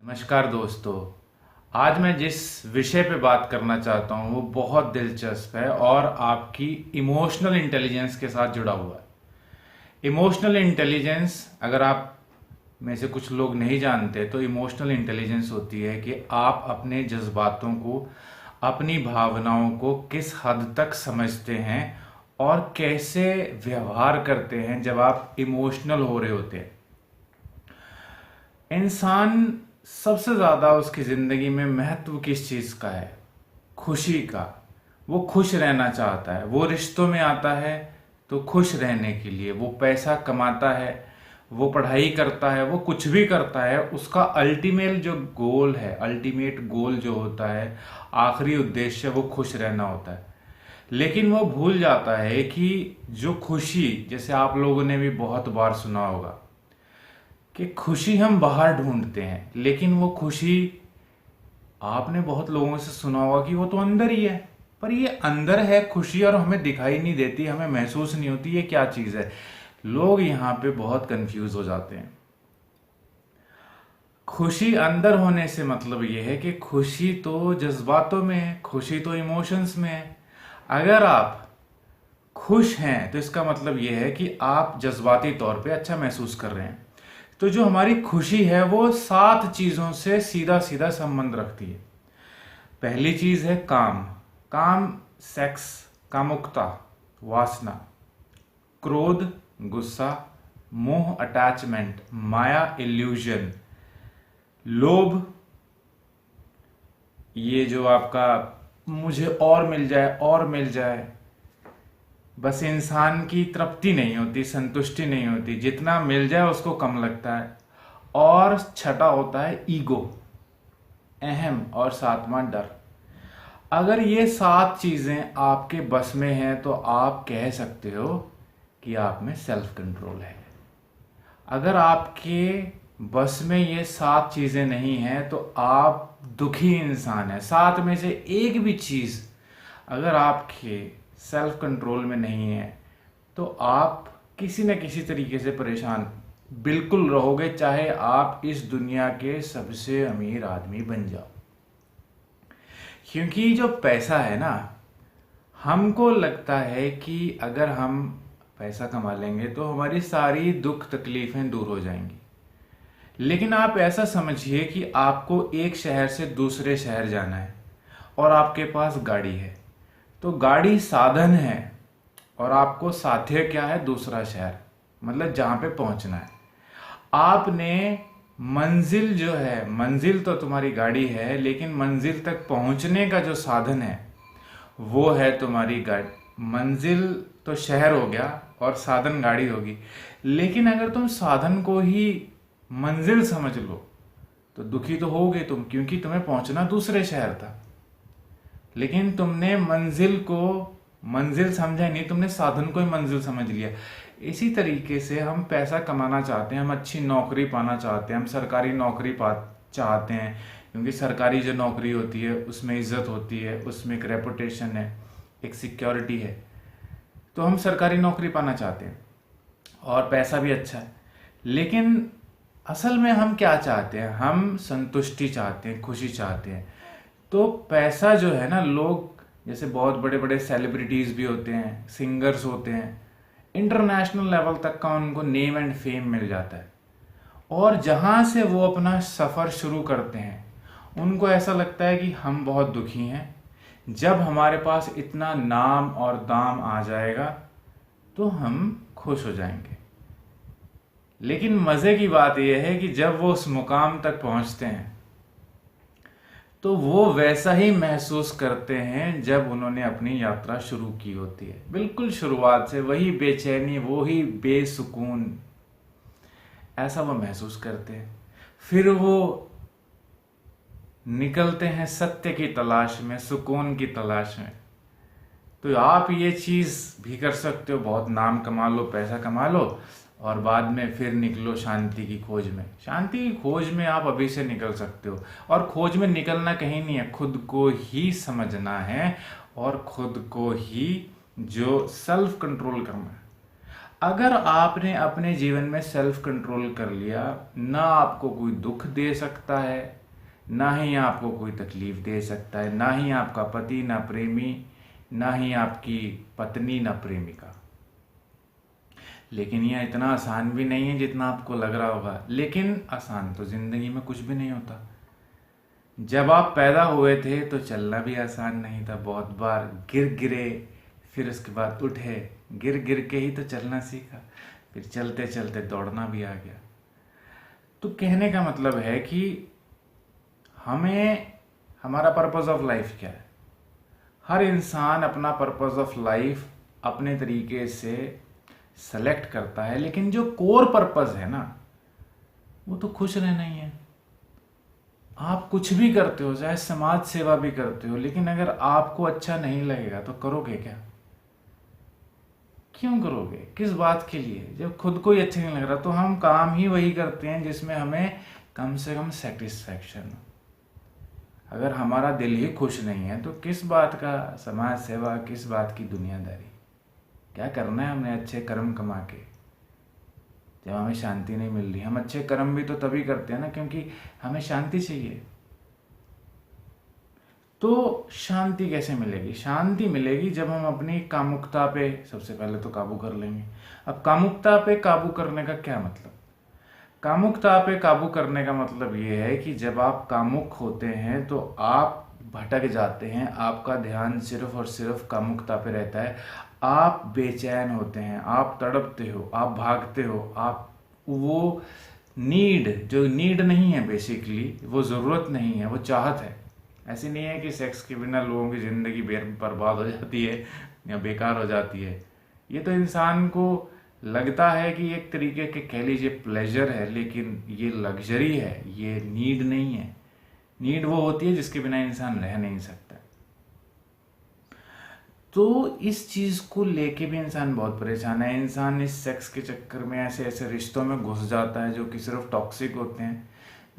नमस्कार दोस्तों। आज मैं जिस विषय पे बात करना चाहता हूँ वो बहुत दिलचस्प है और आपकी इमोशनल इंटेलिजेंस के साथ जुड़ा हुआ है। इमोशनल इंटेलिजेंस, अगर आप में से कुछ लोग नहीं जानते तो इमोशनल इंटेलिजेंस होती है कि आप अपने जज्बातों को, अपनी भावनाओं को किस हद तक समझते हैं और कैसे व्यवहार करते हैं जब आप इमोशनल हो रहे होते हैं। इंसान सबसे ज़्यादा उसकी ज़िंदगी में महत्व किस चीज़ का है? खुशी का। वो खुश रहना चाहता है, वो रिश्तों में आता है तो खुश रहने के लिए, वो पैसा कमाता है, वो पढ़ाई करता है, वो कुछ भी करता है, उसका अल्टीमेट जो गोल है, अल्टीमेट गोल जो होता है, आखिरी उद्देश्य, वो खुश रहना होता है। लेकिन वो भूल जाता है कि जो खुशी, जैसे आप लोगों ने भी बहुत बार सुना होगा कि खुशी हम बाहर ढूंढते हैं, लेकिन वो खुशी, आपने बहुत लोगों से सुना होगा कि वो तो अंदर ही है। पर ये अंदर है खुशी और हमें दिखाई नहीं देती, हमें महसूस नहीं होती। ये क्या चीज़ है? लोग यहाँ पे बहुत कंफ्यूज हो जाते हैं। खुशी अंदर होने से मतलब ये है कि खुशी तो जज्बातों में है, खुशी तो इमोशंस में है। अगर आप खुश हैं तो इसका मतलब यह है कि आप जज्बाती तौर पे अच्छा महसूस कर रहे हैं। तो जो हमारी खुशी है वो 7 चीज़ों से सीधा सीधा संबंध रखती है। पहली चीज़ है काम। काम, सेक्स, कामुकता, वासना, क्रोध, गुस्सा, मोह, अटैचमेंट, माया, इल्यूजन, लोभ, ये जो आपका मुझे और मिल जाए और मिल जाए, बस इंसान की तृप्ति नहीं होती, संतुष्टि नहीं होती, जितना मिल जाए उसको कम लगता है। और छठा होता है ईगो, अहम, और सातवां डर। अगर ये 7 चीजें आपके बस में हैं तो आप कह सकते हो कि आप में सेल्फ कंट्रोल है। अगर आपके बस में ये 7 चीजें नहीं हैं तो आप दुखी इंसान है। 7 में से एक भी चीज अगर आपके सेल्फ कंट्रोल में नहीं है तो आप किसी न किसी तरीके से परेशान बिल्कुल रहोगे, चाहे आप इस दुनिया के सबसे अमीर आदमी बन जाओ। क्योंकि जो पैसा है ना, हमको लगता है कि अगर हम पैसा कमा लेंगे तो हमारी सारी दुख तकलीफें दूर हो जाएंगी। लेकिन आप ऐसा समझिए कि आपको एक शहर से दूसरे शहर जाना है और आपके पास गाड़ी है। तो गाड़ी साधन है और आपको साध्य क्या है? दूसरा शहर, मतलब जहां पे पहुंचना है। आपने मंजिल जो है, मंजिल तो तुम्हारी गाड़ी है, लेकिन मंजिल तक पहुंचने का जो साधन है वो है तुम्हारी गाड़ी। मंजिल तो शहर हो गया और साधन गाड़ी होगी। लेकिन अगर तुम साधन को ही मंजिल समझ लो तो दुखी तो होगे तुम, क्योंकि तुम्हें पहुंचना दूसरे शहर था। लेकिन तुमने मंजिल को मंजिल समझा नहीं, तुमने साधन को ही मंजिल समझ लिया। इसी तरीके से हम पैसा कमाना चाहते हैं, हम अच्छी नौकरी पाना चाहते हैं, हम सरकारी नौकरी पा चाहते हैं, क्योंकि सरकारी जो नौकरी होती है उसमें इज्जत होती है, उसमें एक रेपुटेशन है, एक सिक्योरिटी है। तो हम सरकारी नौकरी पाना चाहते हैं और पैसा भी अच्छा है। लेकिन असल में हम क्या चाहते हैं? हम संतुष्टि चाहते हैं, खुशी चाहते हैं। तो पैसा जो है ना, लोग जैसे बहुत बड़े बड़े सेलिब्रिटीज भी होते हैं, सिंगर्स होते हैं, इंटरनेशनल लेवल तक का उनको नेम एंड फेम मिल जाता है। और जहां से वो अपना सफर शुरू करते हैं उनको ऐसा लगता है कि हम बहुत दुखी हैं, जब हमारे पास इतना नाम और दाम आ जाएगा तो हम खुश हो जाएंगे। लेकिन मजे की बात यह है कि जब वो उस मुकाम तक पहुंचते हैं तो वो वैसा ही महसूस करते हैं जब उन्होंने अपनी यात्रा शुरू की होती है। बिल्कुल शुरुआत से वही बेचैनी, वही बेसुकून, ऐसा वो महसूस करते हैं। फिर वो निकलते हैं सत्य की तलाश में, सुकून की तलाश में। तो आप ये चीज़ भी कर सकते हो, बहुत नाम कमा लो, पैसा कमा लो और बाद में फिर निकलो शांति की खोज में। शांति की खोज में आप अभी से निकल सकते हो। और खोज में निकलना कहीं नहीं है, खुद को ही समझना है और खुद को ही जो सेल्फ कंट्रोल करना है। अगर आपने अपने जीवन में सेल्फ कंट्रोल कर लिया, ना आपको कोई दुख दे सकता है, ना ही आपको कोई तकलीफ दे सकता है, ना ही आपका पति, ना प्रेमी, ना ही आपकी पत्नी, ना प्रेमिका। लेकिन यह इतना आसान भी नहीं है जितना आपको लग रहा होगा। लेकिन आसान तो जिंदगी में कुछ भी नहीं होता। जब आप पैदा हुए थे तो चलना भी आसान नहीं था। बहुत बार गिरे, फिर उसके बाद उठे, गिर के ही तो चलना सीखा, फिर चलते चलते दौड़ना भी आ गया। तो कहने का मतलब है कि हमें हमारा पर्पस ऑफ लाइफ क्या है। हर इंसान अपना पर्पस ऑफ लाइफ अपने तरीके से सेलेक्ट करता है, लेकिन जो कोर पर्पस है ना, वो तो खुश रहना ही है। आप कुछ भी करते हो, चाहे समाज सेवा भी करते हो, लेकिन अगर आपको अच्छा नहीं लगेगा तो करोगे क्या? क्यों करोगे? किस बात के लिए? जब खुद को ही अच्छा नहीं लग रहा तो हम काम ही वही करते हैं जिसमें हमें कम से कम सेटिस्फैक्शन हो। अगर हमारा दिल ही खुश नहीं है तो किस बात का समाज सेवा, किस बात की दुनियादारी? क्या करना है हमने अच्छे कर्म कमा के, जब हमें शांति नहीं मिल रही? हम अच्छे कर्म भी तो तभी करते हैं ना, क्योंकि हमें शांति चाहिए। तो शांति कैसे मिलेगी? शांति मिलेगी जब हम अपनी कामुकता पे सबसे पहले तो काबू कर लेंगे। अब कामुकता पे काबू करने का क्या मतलब? कामुकता पे काबू करने का मतलब ये है कि जब आप कामुक होते हैं तो आप भटक जाते हैं, आपका ध्यान सिर्फ और सिर्फ कामुकता पे रहता है। आप बेचैन होते हैं, आप तड़पते हो, आप भागते हो, आप वो नीड, जो नीड नहीं है बेसिकली, वो ज़रूरत नहीं है, वो चाहत है। ऐसी नहीं है कि सेक्स के बिना लोगों की ज़िंदगी बर्बाद हो जाती है या बेकार हो जाती है। ये तो इंसान को लगता है कि एक तरीके के कह लीजिए प्लेजर है, लेकिन ये लग्जरी है, ये नीड नहीं है। नीड वो होती है जिसके बिना इंसान रह नहीं सकता। तो इस चीज को लेके भी इंसान बहुत परेशान है। इंसान इस सेक्स के चक्कर में ऐसे ऐसे रिश्तों में घुस जाता है जो कि सिर्फ टॉक्सिक होते हैं,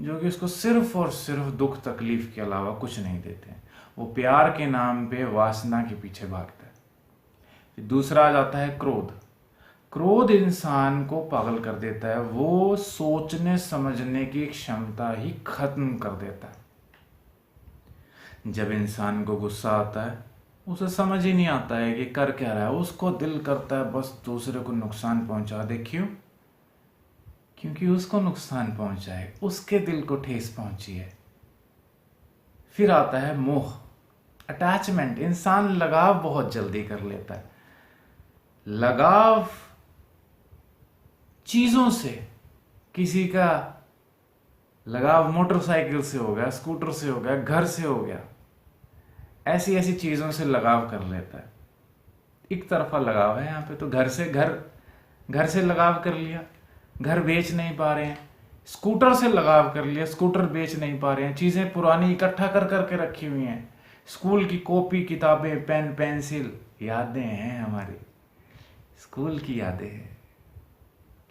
जो कि उसको सिर्फ और सिर्फ दुख तकलीफ के अलावा कुछ नहीं देते हैं। वो प्यार के नाम पे वासना के पीछे भागता है। दूसरा आ जाता है क्रोध। क्रोध इंसान को पागल कर देता है, वो सोचने समझने की क्षमता ही खत्म कर देता है। जब इंसान को गुस्सा आता है, उसे समझ ही नहीं आता है कि कर क्या रहा है। उसको दिल करता है बस दूसरे को नुकसान पहुंचा दे। क्यों? क्योंकि उसको नुकसान पहुंचाए, उसके दिल को ठेस पहुंची है। फिर आता है मोह, अटैचमेंट। इंसान लगाव बहुत जल्दी कर लेता है। लगाव चीजों से, किसी का लगाव मोटरसाइकिल से हो गया, स्कूटर से हो गया, घर से हो गया, ऐसी ऐसी चीजों से लगाव कर लेता है। एक तरफा लगाव है यहाँ पे। तो घर से लगाव कर लिया, घर बेच नहीं पा रहे हैं। स्कूटर से लगाव कर लिया, स्कूटर बेच नहीं पा रहे हैं। चीजें पुरानी इकट्ठा कर करके रखी हुई हैं। स्कूल की कॉपी, किताबें, पेन, पेंसिल, यादें हैं हमारी, स्कूल की यादें हैं।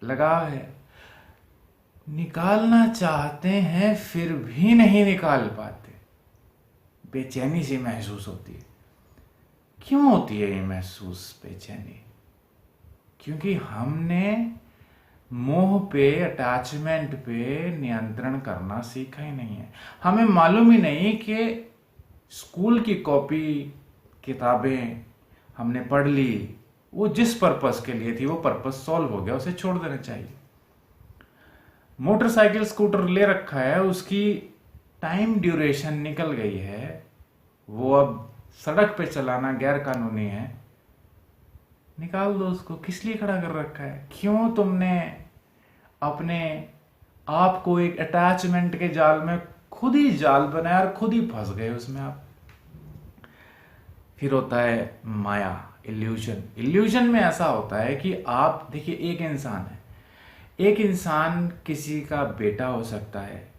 लगाव है। निकालना चाहते हैं फिर भी नहीं निकाल पाते। बेचैनी सी महसूस होती है। क्यों होती है ये महसूस बेचैनी? क्योंकि हमने मोह पे, अटैचमेंट पे नियंत्रण करना सीखा ही नहीं है। हमें मालूम ही नहीं कि स्कूल की कॉपी, किताबें हमने पढ़ ली, वो जिस पर्पस के लिए थी वो पर्पस सॉल्व हो गया, उसे छोड़ देना चाहिए। मोटरसाइकिल, स्कूटर ले रखा है, उसकी टाइम ड्यूरेशन निकल गई है, वो अब सड़क पे चलाना गैर कानूनी है, निकाल दो उसको। किस लिए खड़ा कर रखा है? क्यों तुमने अपने आप को एक अटैचमेंट के जाल में खुद ही जाल बनाया और खुद ही फंस गए उसमें आप। फिर होता है माया, इल्यूजन। इल्यूजन में ऐसा होता है कि आप देखिए, एक इंसान है, एक इंसान किसी का बेटा हो सकता है,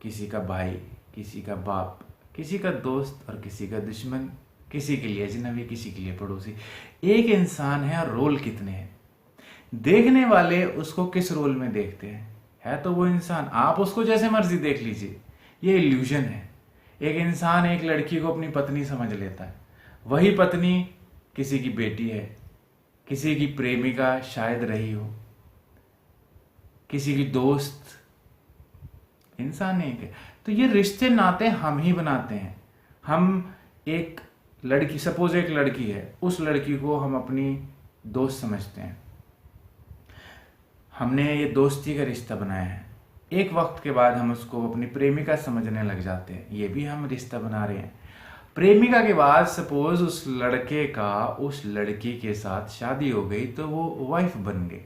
किसी का भाई, किसी का बाप, किसी का दोस्त और किसी का दुश्मन, किसी के लिए अजनबी, किसी के लिए पड़ोसी। एक इंसान है और रोल कितने हैं। देखने वाले उसको किस रोल में देखते हैं? है तो वो इंसान, आप उसको जैसे मर्जी देख लीजिए, ये इल्यूजन है। एक इंसान एक लड़की को अपनी पत्नी समझ लेता है, वही पत्नी किसी की बेटी है, किसी की प्रेमिका शायद रही हो, किसी की दोस्त, इंसान एक है। तो ये रिश्ते नाते हम ही बनाते हैं। हम एक लड़की, सपोज एक लड़की है, उस लड़की को हम अपनी दोस्त समझते हैं, हमने ये दोस्ती का रिश्ता बनाया है। एक वक्त के बाद हम उसको अपनी प्रेमिका समझने लग जाते हैं, ये भी हम रिश्ता बना रहे हैं। प्रेमिका के बाद सपोज उस लड़के का उस लड़की के साथ शादी हो गई तो वो वाइफ बन गई,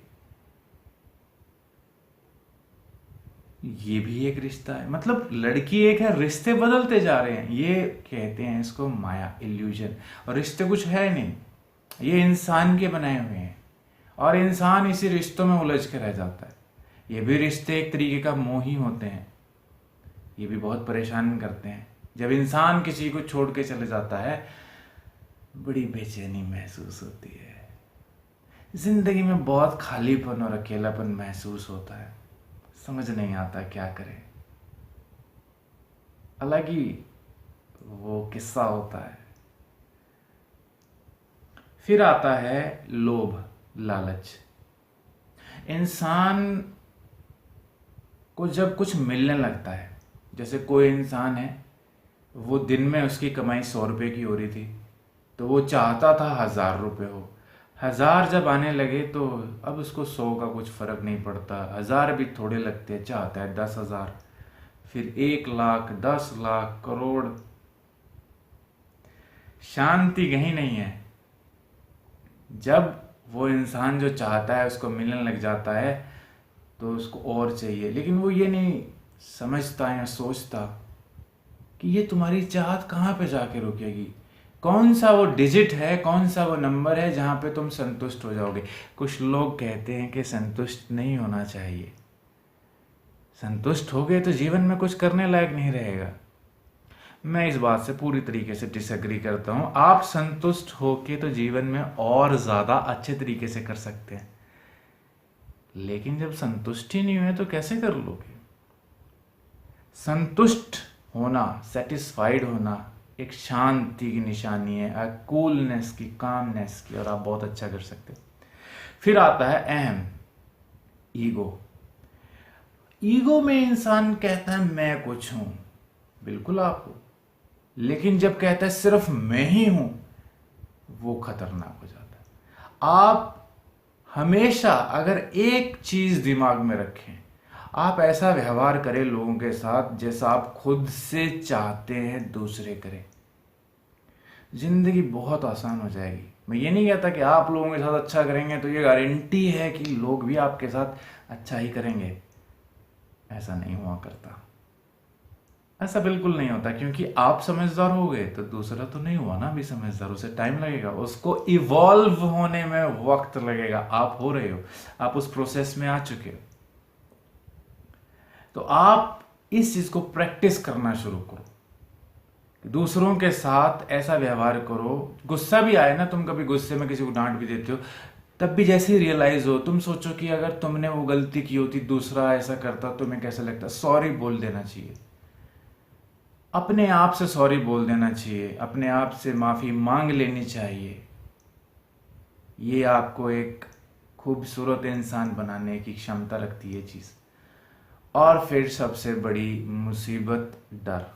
ये भी एक रिश्ता है। मतलब लड़की एक है, रिश्ते बदलते जा रहे हैं। ये कहते हैं इसको माया, इल्यूजन। और रिश्ते कुछ है नहीं, ये इंसान के बनाए हुए हैं और इंसान इसी रिश्तों में उलझ के रह जाता है। ये भी रिश्ते एक तरीके का मोह ही होते हैं, ये भी बहुत परेशान करते हैं। जब इंसान किसी को छोड़ के चले जाता है बड़ी बेचैनी महसूस होती है, जिंदगी में बहुत खालीपन और अकेलापन महसूस होता है, समझ नहीं आता क्या करें। अलग ही वो किस्सा होता है। फिर आता है लोभ, लालच। इंसान को जब कुछ मिलने लगता है, जैसे कोई इंसान है, वो दिन में उसकी कमाई 100 रुपये की हो रही थी तो वो चाहता था 1000 रुपये हो। 1000 जब आने लगे तो अब उसको 100 का कुछ फर्क नहीं पड़ता, 1000 भी थोड़े लगते हैं, चाहता है 10,000, फिर 1 लाख, 10 लाख, करोड़। शांति कहीं नहीं है। जब वो इंसान जो चाहता है उसको मिलने लग जाता है तो उसको और चाहिए, लेकिन वो ये नहीं समझता या सोचता कि ये तुम्हारी चाहत कहाँ पे जाके रुकेगी, कौन सा वो डिजिट है, कौन सा वो नंबर है जहाँ पे तुम संतुष्ट हो जाओगे। कुछ लोग कहते हैं कि संतुष्ट नहीं होना चाहिए, संतुष्ट हो गए तो जीवन में कुछ करने लायक नहीं रहेगा। मैं इस बात से पूरी तरीके से डिसएग्री करता हूँ। आप संतुष्ट होके तो जीवन में और ज़्यादा अच्छे तरीके से कर सकते हैं, लेकिन जब संतुष्ट ही नहीं हुए तो कैसे कर लोगे। संतुष्ट होना, सेटिस्फाइड होना एक शांति की निशानी है, कूलनेस की, कामनेस की, और आप बहुत अच्छा कर सकते हैं। फिर आता है अहम, ईगो। ईगो में इंसान कहता है मैं कुछ हूं, बिल्कुल आप हो, लेकिन जब कहता है सिर्फ मैं ही हूं, वो खतरनाक हो जाता है। आप हमेशा अगर एक चीज दिमाग में रखें, आप ऐसा व्यवहार करें लोगों के साथ जैसा आप खुद से चाहते हैं दूसरे करें, जिंदगी बहुत आसान हो जाएगी। मैं ये नहीं कहता कि आप लोगों के साथ अच्छा करेंगे तो ये गारंटी है कि लोग भी आपके साथ अच्छा ही करेंगे, ऐसा नहीं हुआ करता। ऐसा बिल्कुल नहीं होता, क्योंकि आप समझदार हो गए तो दूसरा तो नहीं हुआ ना भी समझदार, उसे टाइम लगेगा, उसको इवॉल्व होने में वक्त लगेगा। आप हो रहे हो, आप उस प्रोसेस में आ चुके हो, तो आप इस चीज को प्रैक्टिस करना शुरू करो। दूसरों के साथ ऐसा व्यवहार करो, गुस्सा भी आए ना, तुम कभी गुस्से में किसी को डांट भी देते हो, तब भी जैसे ही रियलाइज हो तुम सोचो कि अगर तुमने वो गलती की होती, दूसरा ऐसा करता, तुम्हें कैसा लगता, सॉरी बोल देना चाहिए। अपने आप से सॉरी बोल देना चाहिए, अपने आप से माफ़ी मांग लेनी चाहिए। ये आपको एक खूबसूरत इंसान बनाने की क्षमता रखती है चीज़। और फिर सबसे बड़ी मुसीबत, डर।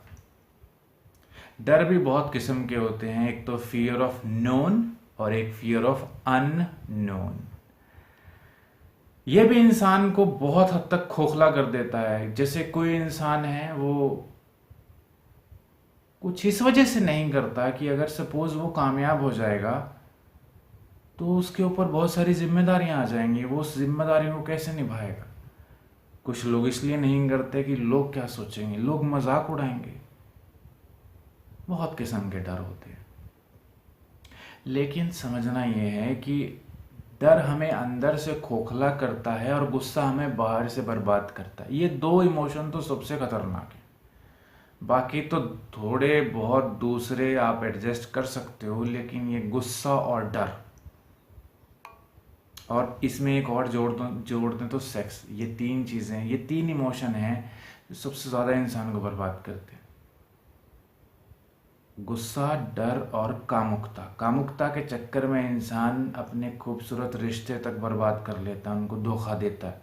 डर भी बहुत किस्म के होते हैं, एक तो फियर ऑफ नोन और एक फियर ऑफ अननोन। यह भी इंसान को बहुत हद तक खोखला कर देता है। जैसे कोई इंसान है, वो कुछ इस वजह से नहीं करता कि अगर सपोज वो कामयाब हो जाएगा तो उसके ऊपर बहुत सारी जिम्मेदारियां आ जाएंगी, वो उस जिम्मेदारियों को कैसे निभाएगा। कुछ लोग इसलिए नहीं करते कि लोग क्या सोचेंगे, लोग मजाक उड़ाएंगे, बहुत किस्म के डर होते हैं। लेकिन समझना यह है कि डर हमें अंदर से खोखला करता है और गुस्सा हमें बाहर से बर्बाद करता है। ये दो इमोशन तो सबसे खतरनाक है। बाकी तो थोड़े बहुत दूसरे आप एडजस्ट कर सकते हो, लेकिन ये गुस्सा और डर, और इसमें एक और जोड़ दें तो सेक्स, ये तीन चीज़ें, ये तीन इमोशन हैं जो सबसे ज़्यादा इंसान को बर्बाद करते हैं। गुस्सा, डर और कामुकता। कामुकता के चक्कर में इंसान अपने खूबसूरत रिश्ते तक बर्बाद कर लेता है, उनको धोखा देता है।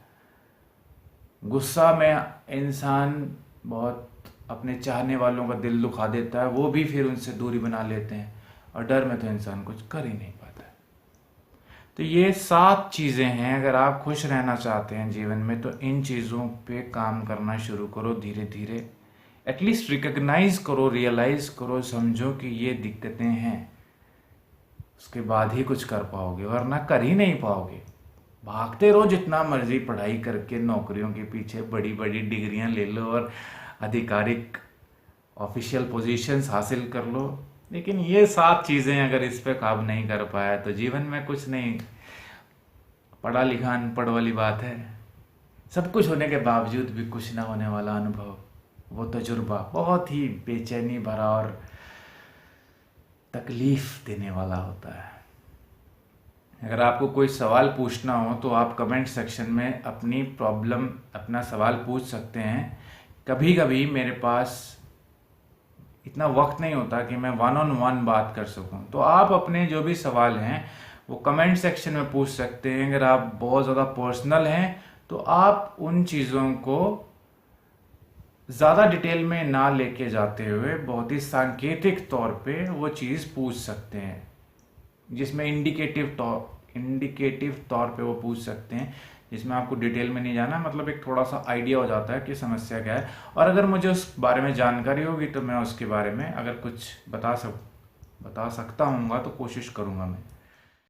गुस्सा में इंसान बहुत अपने चाहने वालों का दिल दुखा देता है, वो भी फिर उनसे दूरी बना लेते हैं। और डर में तो इंसान कुछ कर ही नहीं पाता है। तो ये 7 चीज़ें हैं। अगर आप खुश रहना चाहते हैं जीवन में तो इन चीज़ों पे काम करना शुरू करो धीरे धीरे। एटलीस्ट रिकग्नाइज करो, रियलाइज करो, समझो कि ये दिक्कतें हैं। उसके बाद ही कुछ कर पाओगे, वरना कर ही नहीं पाओगे। भागते रहो जितना मर्जी पढ़ाई करके नौकरियों के पीछे, बड़ी बड़ी डिग्रियां ले लो और आधिकारिक ऑफिशियल पोजीशंस हासिल कर लो, लेकिन ये 7 चीज़ें अगर इस पे काबू नहीं कर पाया तो जीवन में कुछ नहीं। पढ़ा लिखा अनपढ़ वाली बात है। सब कुछ होने के बावजूद भी कुछ ना होने वाला अनुभव, वो तजुर्बा बहुत ही बेचैनी भरा और तकलीफ देने वाला होता है। अगर आपको कोई सवाल पूछना हो तो आप कमेंट सेक्शन में अपनी प्रॉब्लम, अपना सवाल पूछ सकते हैं। कभी कभी मेरे पास इतना वक्त नहीं होता कि मैं 1-on-1 बात कर सकूं, तो आप अपने जो भी सवाल हैं वो कमेंट सेक्शन में पूछ सकते हैं। अगर आप बहुत ज़्यादा पर्सनल हैं तो आप उन चीज़ों को ज़्यादा डिटेल में ना लेके जाते हुए बहुत ही सांकेतिक तौर पे वो चीज़ पूछ सकते हैं, जिसमें इंडिकेटिव तौर पे वो पूछ सकते हैं, जिसमें आपको डिटेल में नहीं जाना, मतलब एक थोड़ा सा आइडिया हो जाता है कि समस्या क्या है। और अगर मुझे उस बारे में जानकारी होगी तो मैं उसके बारे में अगर कुछ बता सकता हूँगा तो कोशिश करूँगा मैं।